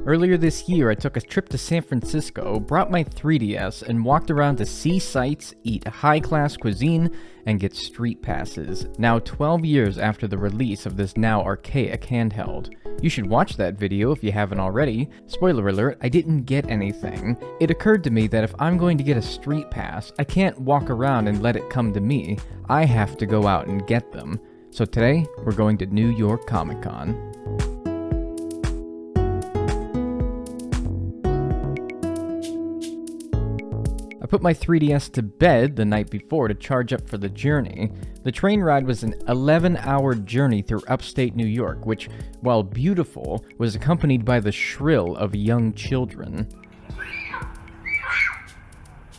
Earlier this year, I took a trip to San Francisco, brought my 3DS, and walked around to see sights, eat high-class cuisine, and get street passes, now 12 years after the release of this now archaic handheld. You should watch that video if you haven't already. Spoiler alert, I didn't get anything. It occurred to me that if I'm going to get a street pass, I can't walk around and let it come to me. I have to go out and get them. So today, we're going to New York ComicCon. I put my 3DS to bed the night before to charge up for the journey. The train ride was an 11-hour journey through upstate New York, which, while beautiful, was accompanied by the shrill of young children.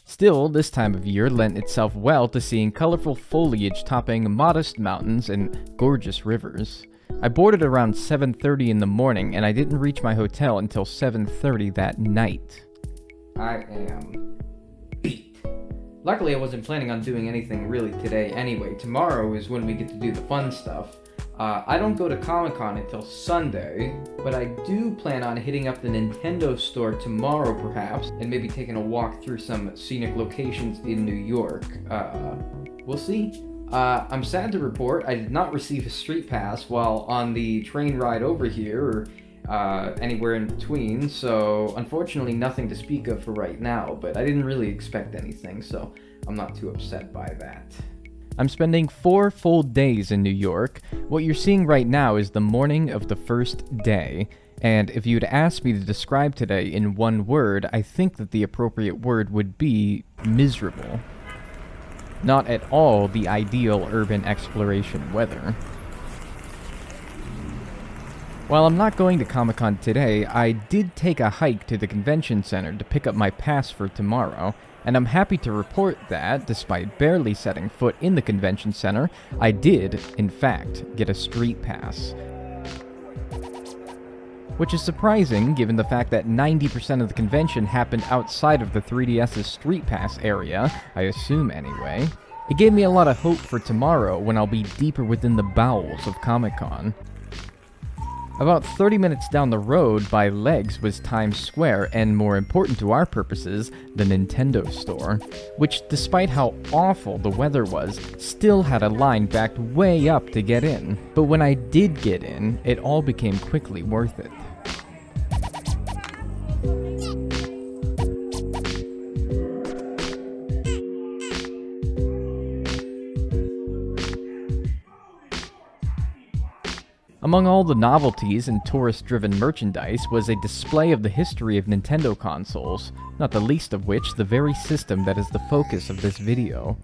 Still, this time of year lent itself well to seeing colorful foliage topping modest mountains and gorgeous rivers. I boarded around 7:30 in the morning, and I didn't reach my hotel until 7:30 that night. I am beat. Luckily, I wasn't planning on doing anything really today anyway. Tomorrow is when we get to do the fun stuff. I don't go to Comic-Con until Sunday, but I do plan on hitting up the Nintendo store tomorrow perhaps, and maybe taking a walk through some scenic locations in New York. We'll see. I'm sad to report I did not receive a street pass while on the train ride over here, or anywhere in between, so unfortunately nothing to speak of for right now, but I didn't really expect anything, so I'm not too upset by that. I'm spending 4 full days in New York. What you're seeing right now is the morning of the first day, and if you'd asked me to describe today in one word, I think that the appropriate word would be miserable. Not at all the ideal urban exploration weather. While I'm not going to Comic-Con today, I did take a hike to the convention center to pick up my pass for tomorrow, and I'm happy to report that, despite barely setting foot in the convention center, I did, in fact, get a street pass. Which is surprising given the fact that 90% of the convention happened outside of the 3DS's StreetPass area, I assume anyway. It gave me a lot of hope for tomorrow when I'll be deeper within the bowels of Comic-Con. About 30 minutes down the road by legs was Times Square, and more important to our purposes, the Nintendo store, which despite how awful the weather was, still had a line backed way up to get in. But when I did get in, it all became quickly worth it. Among all the novelties and tourist-driven merchandise was a display of the history of Nintendo consoles, not the least of which the very system that is the focus of this video.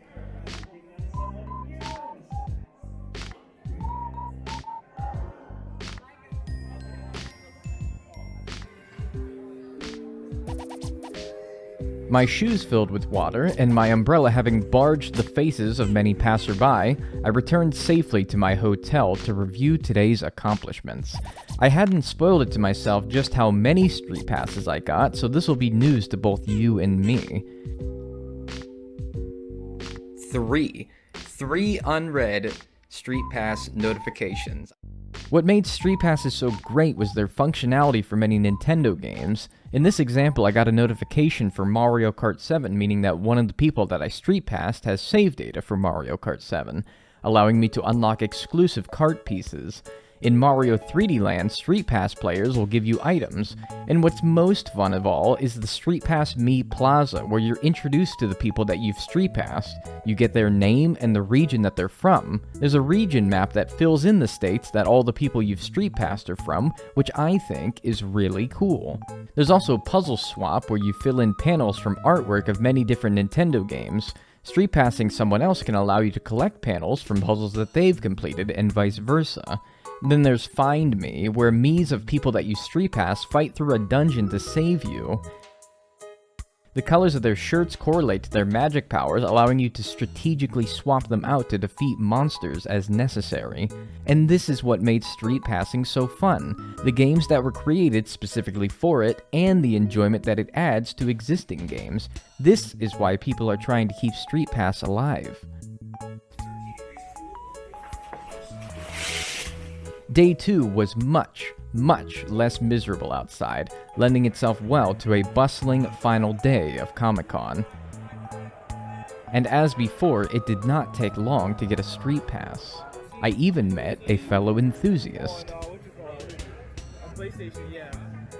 My shoes filled with water, and my umbrella having barged the faces of many passerby, I returned safely to my hotel to review today's accomplishments. I hadn't spoiled it to myself just how many street passes I got, so this will be news to both you and me. 3 unread street pass notifications. What made street passes so great was their functionality for many Nintendo games. In this example, I got a notification for Mario Kart 7, meaning that one of the people that I street passed has save data for Mario Kart 7, allowing me to unlock exclusive kart pieces. In Mario 3D Land, Street Pass players will give you items, and what's most fun of all is the Street Pass Me Plaza, where you're introduced to the people that you've street passed. You get their name and the region that they're from. There's a region map that fills in the states that all the people you've street passed are from, which I think is really cool. There's also Puzzle Swap, where you fill in panels from artwork of many different Nintendo games. Street passing someone else can allow you to collect panels from puzzles that they've completed, and vice versa. Then there's Find Me, where me's of people that you street pass fight through a dungeon to save you. The colors of their shirts correlate to their magic powers, allowing you to strategically swap them out to defeat monsters as necessary. And this is what made street passing so fun, the games that were created specifically for it, and the enjoyment that it adds to existing games. This is why people are trying to keep Street Pass alive. Day 2 was much, much less miserable outside, lending itself well to a bustling final day of ComicCon. And as before, it did not take long to get a street pass. I even met a fellow enthusiast.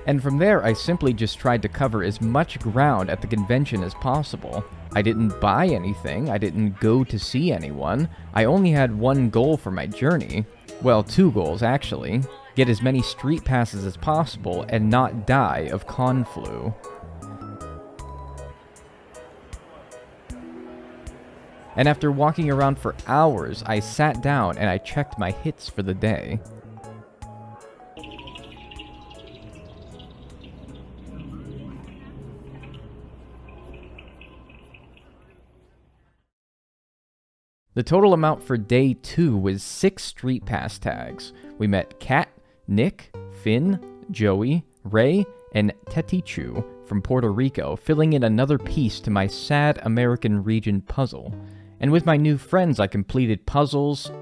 And from there, I simply just tried to cover as much ground at the convention as possible. I didn't buy anything, I didn't go to see anyone, I only had one goal for my journey. Well, two goals actually. Get as many street passes as possible and not die of con flu. And after walking around for hours, I sat down and I checked my hits for the day. The total amount for day 2 was 6 street pass tags. We met Kat, Nick, Finn, Joey, Ray, and Tetichu from Puerto Rico, filling in another piece to my sad American region puzzle. And with my new friends, I completed puzzles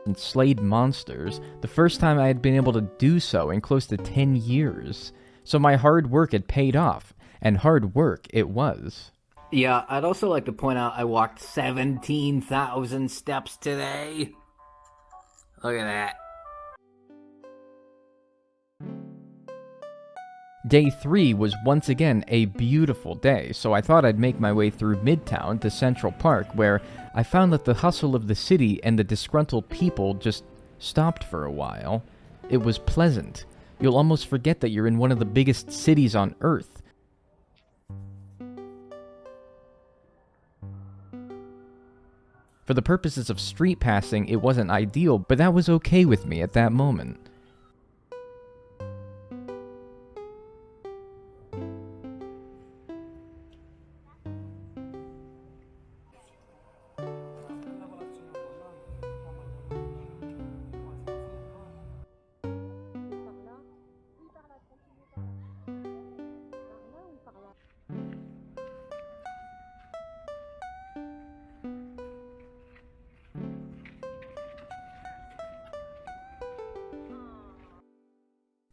and slayed monsters, the first time I had been able to do so in close to 10 years. So my hard work had paid off, and hard work it was. Yeah, I'd also like to point out I walked 17,000 steps today. Look at that. Day 3 was once again a beautiful day, so I thought I'd make my way through Midtown to Central Park, where I found that the hustle of the city and the disgruntled people just stopped for a while. It was pleasant. You'll almost forget that you're in one of the biggest cities on Earth. For the purposes of street passing, it wasn't ideal, but that was okay with me at that moment.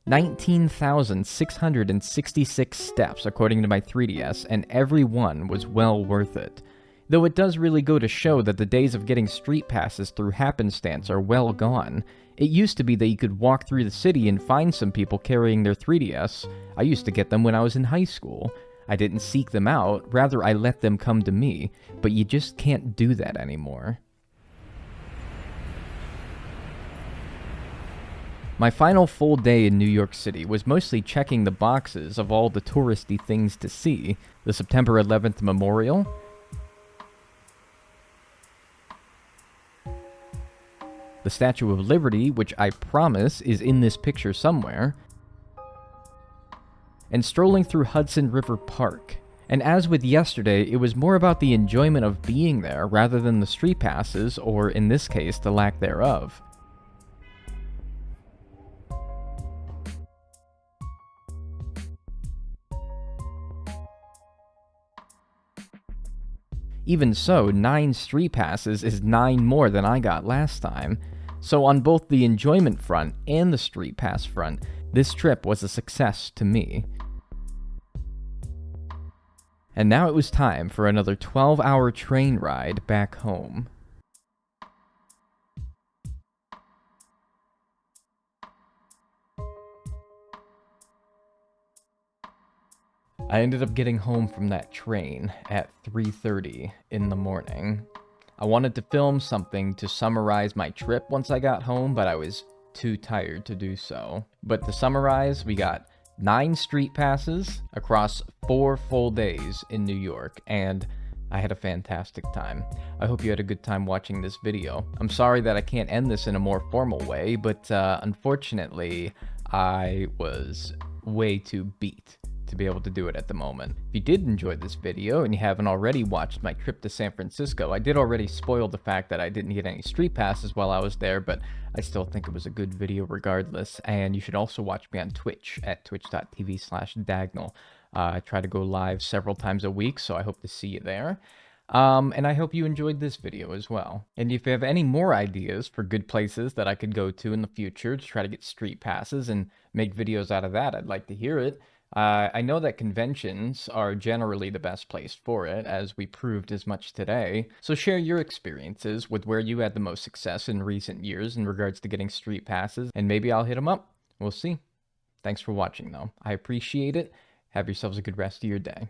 $19,666 steps according to my 3DS, and every one was well worth it. Though it does really go to show that the days of getting street passes through happenstance are well gone. It used to be that you could walk through the city and find some people carrying their 3DS. I used to get them when I was in high school. I didn't seek them out, rather I let them come to me, but you just can't do that anymore. My final full day in New York City was mostly checking the boxes of all the touristy things to see. The September 11th Memorial, the Statue of Liberty, which I promise is in this picture somewhere, and strolling through Hudson River Park. And as with yesterday, it was more about the enjoyment of being there rather than the street passes, or in this case, the lack thereof. Even so, 9 street passes is 9 more than I got last time. So on both the enjoyment front and the street pass front, this trip was a success to me. And now it was time for another 12-hour train ride back home. I ended up getting home from that train at 3:30 in the morning. I wanted to film something to summarize my trip once I got home, but I was too tired to do so. But to summarize, we got 9 street passes across 4 full days in New York, and I had a fantastic time. I hope you had a good time watching this video. I'm sorry that I can't end this in a more formal way, but unfortunately, I was way too beat to be able to do it at the moment. If you did enjoy this video and you haven't already watched my trip to San Francisco, I did already spoil the fact that I didn't get any street passes while I was there, but I still think it was a good video regardless. And you should also watch me on Twitch at twitch.tv/Dagnel. I try to go live several times a week, so I hope to see you there. And I hope you enjoyed this video as well. And if you have any more ideas for good places that I could go to in the future to try to get street passes and make videos out of that, I'd like to hear it. I know that conventions are generally the best place for it, as we proved as much today. So share your experiences with where you had the most success in recent years in regards to getting street passes, and maybe I'll hit them up. We'll see. Thanks for watching, though. I appreciate it. Have yourselves a good rest of your day.